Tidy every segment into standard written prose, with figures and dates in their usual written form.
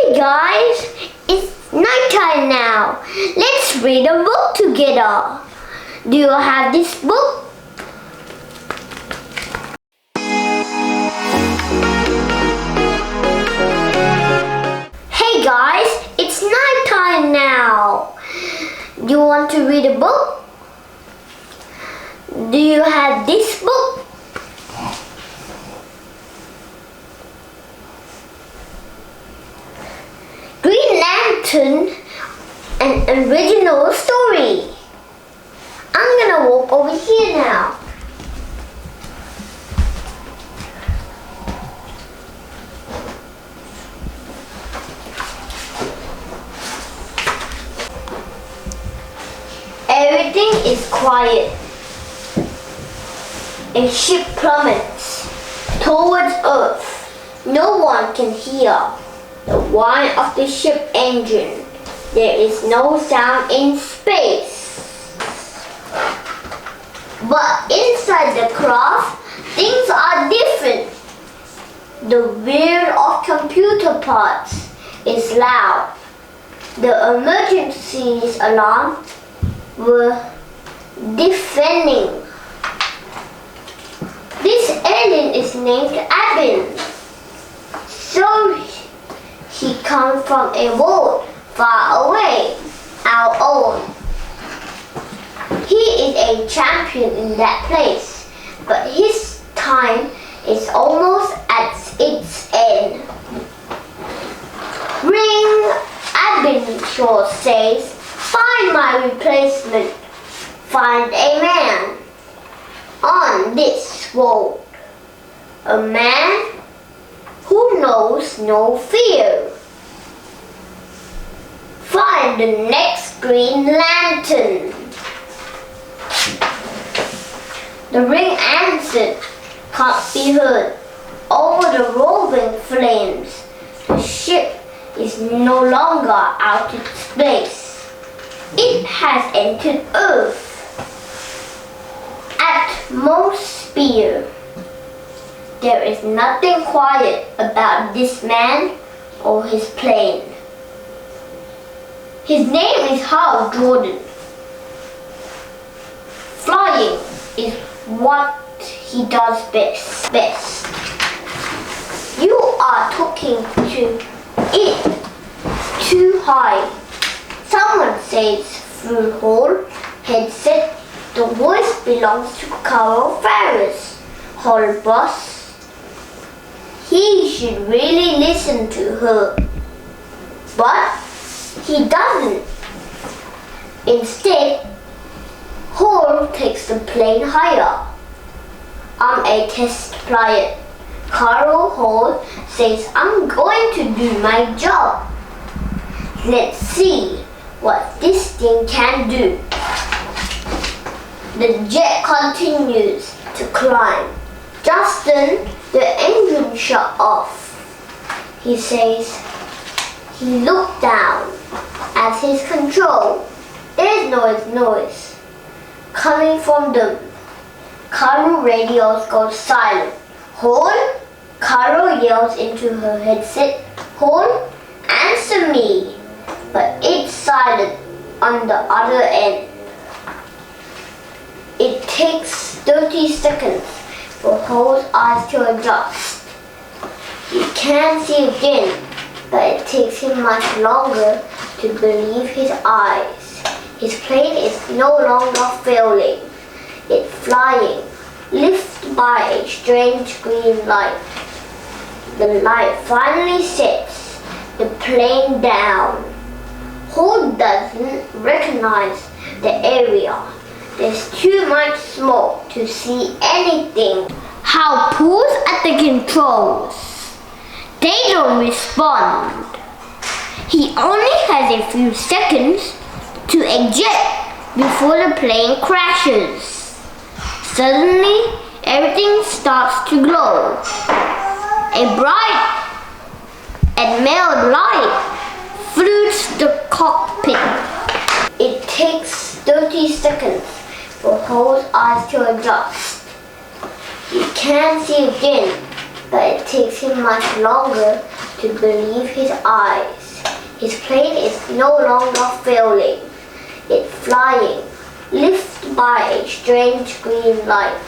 Hey guys, it's nighttime now. Let's read a book together. Do you have this book? Hey guys, it's nighttime now. Do you want to read a book? Do you have this book? Green Lantern, an original story. I'm gonna walk over here now. Everything is quiet. A ship plummets towards Earth. No one can hear the whine of the ship engine. There is no sound in space. But inside the craft, things are different. The whir of computer parts is loud. The emergency alarm were deafening. This alien is named Abin. So he comes from a world far away, our own. He is a champion in that place, but his time is almost at its end. Ring, Abinshaw says, find my replacement. Find a man on this world. A man who knows no fear. Find the next Green Lantern. The ring answered, can't be heard. Over the rolling flames, the ship is no longer out of space. It has entered Earth. Atmosphere. There is nothing quiet about this man or his plane. His name is Hal Jordan. Flying is what he does best. You are talking to it too high. Someone says through Hall headset. The voice belongs to Carol Ferris, Hall boss. He should really listen to her. But he doesn't. Instead, Hall takes the plane higher. I'm a test pilot. Carol Hall says I'm going to do my job. Let's see what this thing can do. The jet continues to climb. Just then, the engine shut off. He says he looked down at his control. There's noise coming from them. Carol radios go silent. Hall? Carol yells into her headset. Hall, answer me. But it's silent on the other end. It takes 30 seconds for Hall's eyes to adjust. He can't see again, but it takes him much longer to believe his eyes. His plane is no longer failing. It's flying, lifted by a strange green light. The light finally sets the plane down. Hall doesn't recognize the area. There's too much smoke to see anything. Hal pulls at the controls. They don't respond. He only has a few seconds to eject before the plane crashes. Suddenly, everything starts to glow. A bright and mild light floods the cockpit. It takes 30 seconds for Hall's eyes to adjust. He can't see again, but it takes him much longer to believe his eyes. His plane is no longer failing. It's flying, lifted by a strange green light.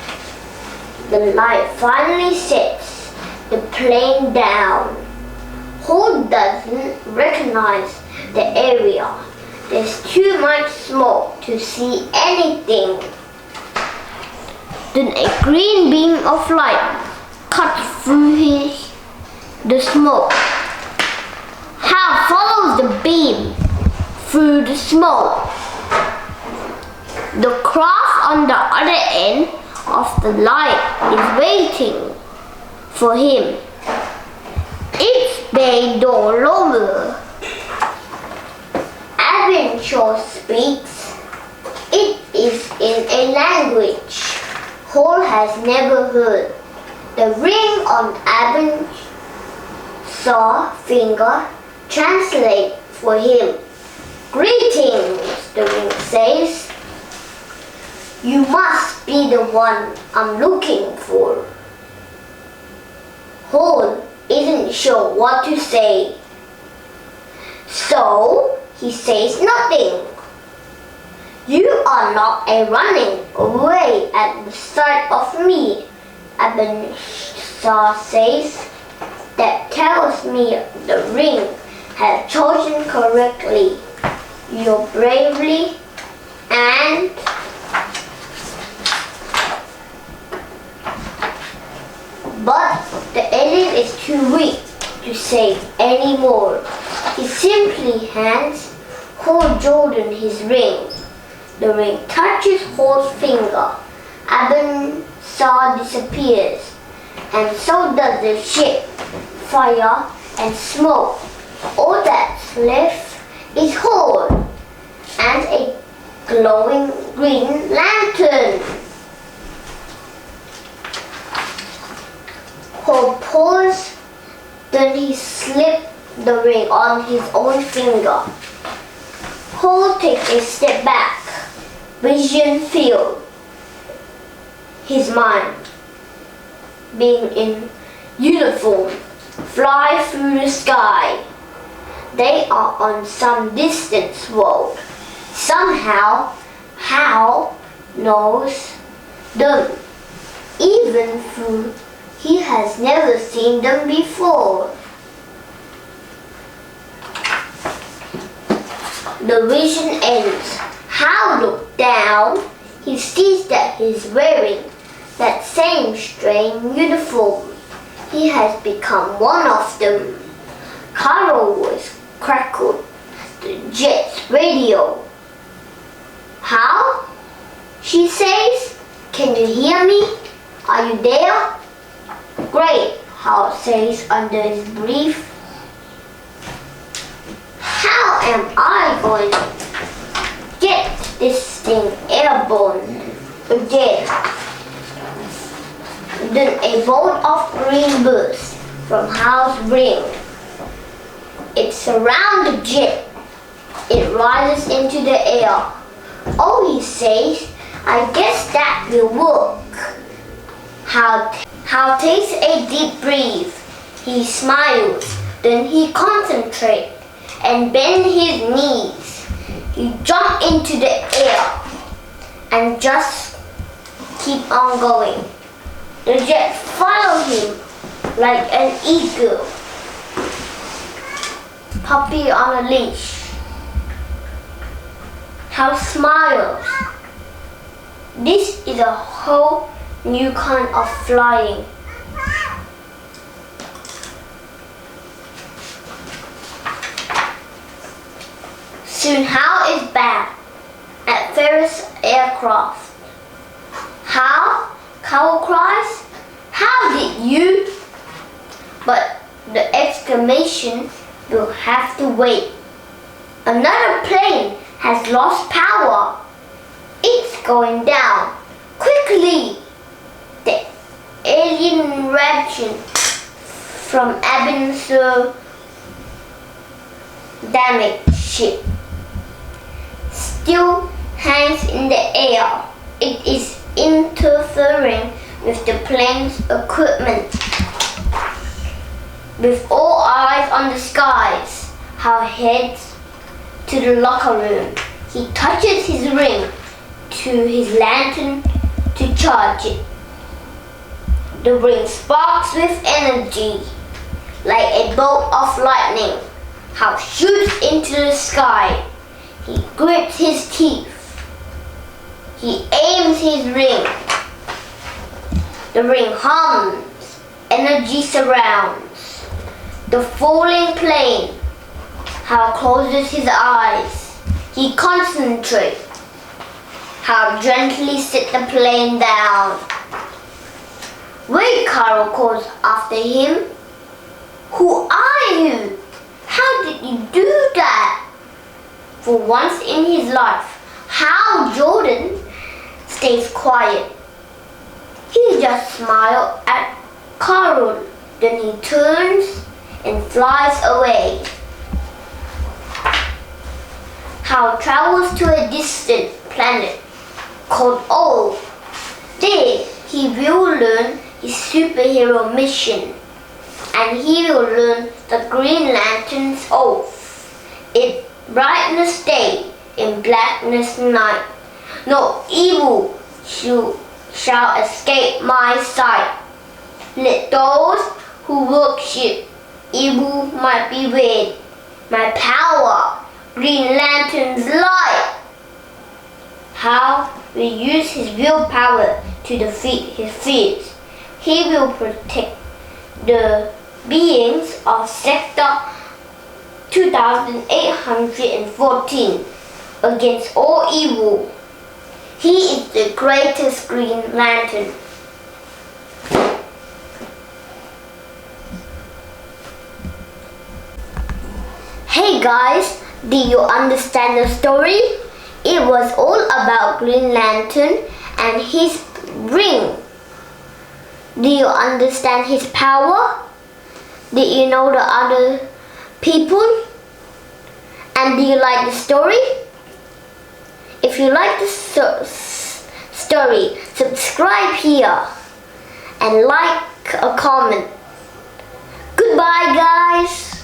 The light finally sets the plane down. Hall doesn't recognize the area. There's too much smoke to see anything. Then a green beam of light cuts through the smoke. Hal follows the beam through the smoke. The craft on the other end of the light is waiting for him. Its bay door lower. Adventure speaks. It is in a language Hall has never heard. The ring on Abin's finger translates for him. Greetings, the ring says. You must be the one I'm looking for. Hall isn't sure what to say. So he says nothing. You are not running away at the sight of me, Ebenezer says. That tells me the ring has chosen correctly. You bravely and but the alien is too weak to say any more. He simply hands Hall Jordan his ring. The ring touches Hall's finger. Ebenezer disappears, and so does the ship, fire, and smoke. All that's left is Hall and a glowing green lantern. Hall paused, then he slipped the ring on his own finger. Hall takes a step back. Vision filled his mind. Being in uniform, fly through the sky. They are on some distant world. Somehow, Hal knows them, even though he has never seen them before. The vision ends. Hal looks down. He sees that he's wearing that same strange uniform. He has become one of them. Carol's voice crackled the jet's radio. Hal? She says. Can you hear me? Are you there? Great, Hal says under his breath. How am I going to get this thing airborne again? Then a bolt of green bursts from Hal's ring. It surrounds the jet. It rises into the air. Oh, he says, I guess that will work. Hal takes a deep breath. He smiles. Then he concentrates and bends his knees. He jumps into the air and just keep on going. The jet follows him like an eagle, puppy on a leash. Hal smiles. This is a whole new kind of flying. Soon Hal is back at Ferris aircraft. Hal? Carol cries. How did you? But the exclamation will have to wait. Another plane has lost power. It's going down. Quickly! The alien reaction from Abin's damaged ship still hangs in the air. It is interfering with the plane's equipment. With all eyes on the skies, how he heads to the locker room. He touches his ring to his lantern to charge it. The ring sparks with energy like a bolt of lightning. How shoots into the sky. He grips his teeth. He aims his ring. The ring hums. Energy surrounds the falling plane. How closes his eyes. He concentrates. How gently sit the plane down. Wait, Carol calls after him. Who are you? How did you do that? For once in his life, Hal Jordan stays quiet. He just smiles at Carol. Then he turns and flies away. Hal travels to a distant planet called Old. There he will learn his superhero mission, and he will learn the Green Lantern's oath. In brightness day, in blackness night, no evil shall escape my sight. Let those who worship evil might beware. My power, Green Lantern's light. Hal will use his willpower to defeat his fears. He will protect the beings of Sector 2814 against all evil. He is the greatest Green Lantern. Hey guys, did you understand the story? It was all about Green Lantern and his ring. Do you understand his power? Did you know the other people? And do you like the story? If you like the story, subscribe here and like a comment. Goodbye guys.